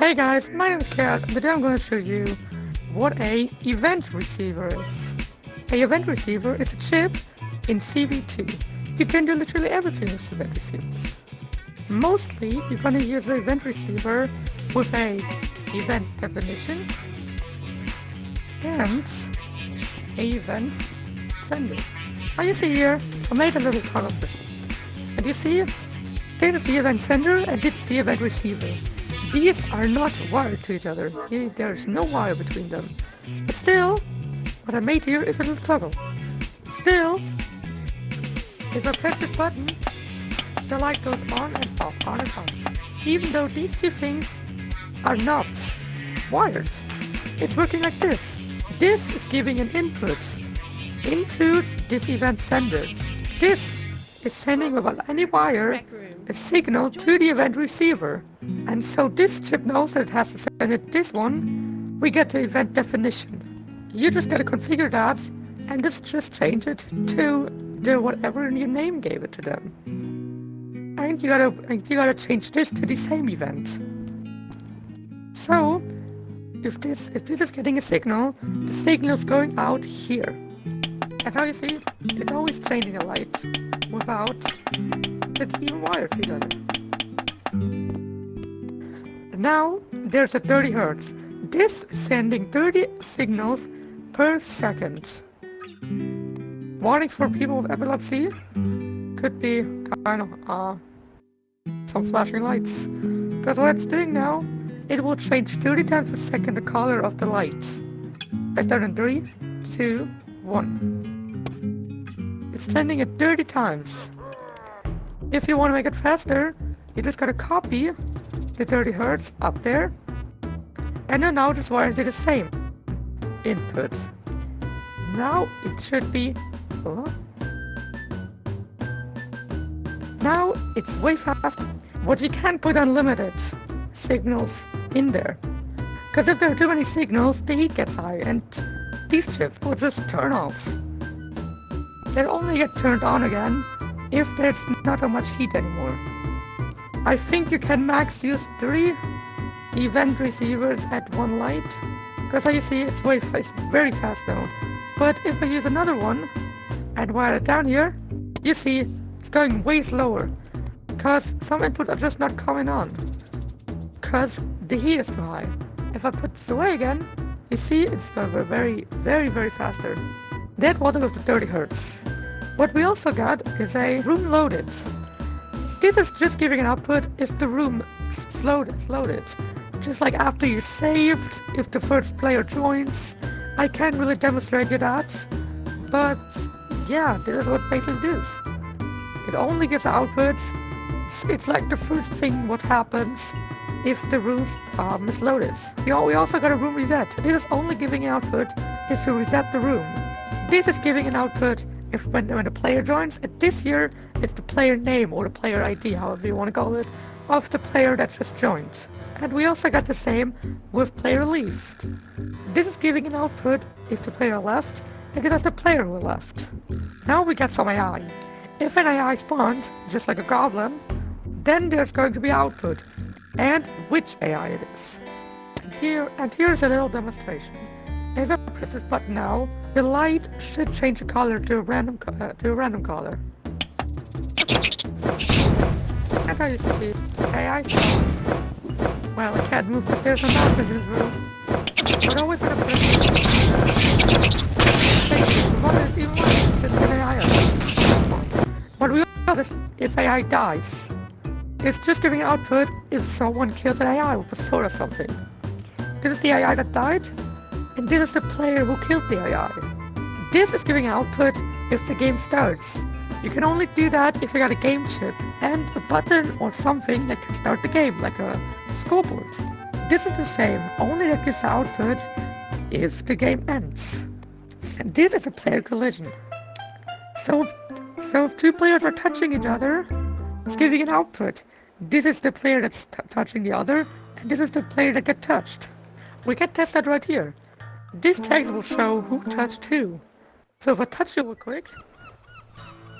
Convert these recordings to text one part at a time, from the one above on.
Hey guys, my name is Chaos, and today I'm going to show you what a event receiver is. A event receiver is a chip in Cv2. You can do literally everything with event receivers. Mostly, you're going to use the event receiver with a event definition and a event sender. Now you see here, I made a little tunnel system. And you see, this is the event sender and this is the event receiver. These are not wired to each other. There's no wire between them. But still, what I made here is a little toggle. Still, if I press this button, the light goes on and off, on and off. Even though these two things are not wired. It's working like this. This is giving an input into this event sender. This is sending without any wire a signal to the event receiver. And so this chip knows that it has to send it this one. We get the event definition. You just gotta configure that and just change it to the whatever your name gave it to them. And you gotta change this to the same event. So if this is getting a signal, the signal is going out here. And how you see, it's always changing the light without it's even wired to each other. Now there's a 30 Hertz. This is sending 30 signals per second. Warning for people with epilepsy, could be kind of some flashing lights. Because what it's doing now, it will change 30 times per second the color of the light. I start in 3, 2, 1. It's sending it 30 times. If you want to make it faster, you just gotta copy the 30 Hertz up there, and then now just wire to the same input. Now it should be, now it's way faster. But you can't put unlimited signals in there, because if there are too many signals, the heat gets high, and these chips will just turn off. They'll only get turned on again if there's not so much heat anymore. I think you can max use 3 event receivers at one light, because as you see it's very fast now. But if I use another one and wire it down here, you see it's going way slower, because some inputs are just not coming on, because the heat is too high. If I put this away again, you see it's going very faster. That was with the 30 Hertz. What we also got is a room loaded. This is just giving an output if the room is loaded. Just like after you saved, if the first player joins. I can't really demonstrate you that, but yeah, this is what basically does. It only gives output. It's like the first thing what happens if the room is loaded. We also got a room reset. This is only giving output if you reset the room. This is giving an output if when the player joins, and this here is the player name or the player ID, however you want to call it, of the player that just joined. And we also got the same with player leave. This is giving an output if the player left, and this is the player who left. Now we got some AI. If an AI spawned, just like a goblin, then there's going to be output, and which AI it is. And here's a little demonstration. If I press this button now, the light should change the color to a random color. And how you see, AI. Well, I can't move because there's a mouse in this room. But always gonna press there's even worse, just an AI. But we know this if AI dies. It's just giving output if someone killed an AI with a sword or something. This is the AI that died, and this is the player who killed the AI. This is giving output if the game starts. You can only do that if you got a game chip and a button or something that can start the game, like a scoreboard. This is the same, only that gives output if the game ends. And this is a player collision. So if 2 players are touching each other, it's giving an output. This is the player that's touching the other, and this is the player that get touched. We can test that right here. This text will show who touched who. So if I touch you real quick,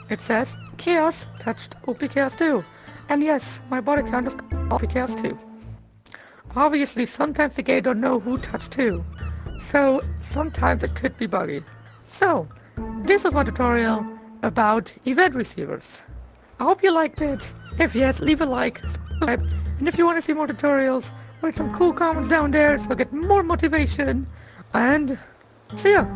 it says Chaos touched OP Chaos 2. And yes, my body count is OP Chaos 2. Obviously, sometimes the game don't know who touched who, so sometimes it could be buggy. So, this is my tutorial about event receivers. I hope you liked it. If yes, leave a like, subscribe, and if you want to see more tutorials, write some cool comments down there so I get more motivation, and see ya!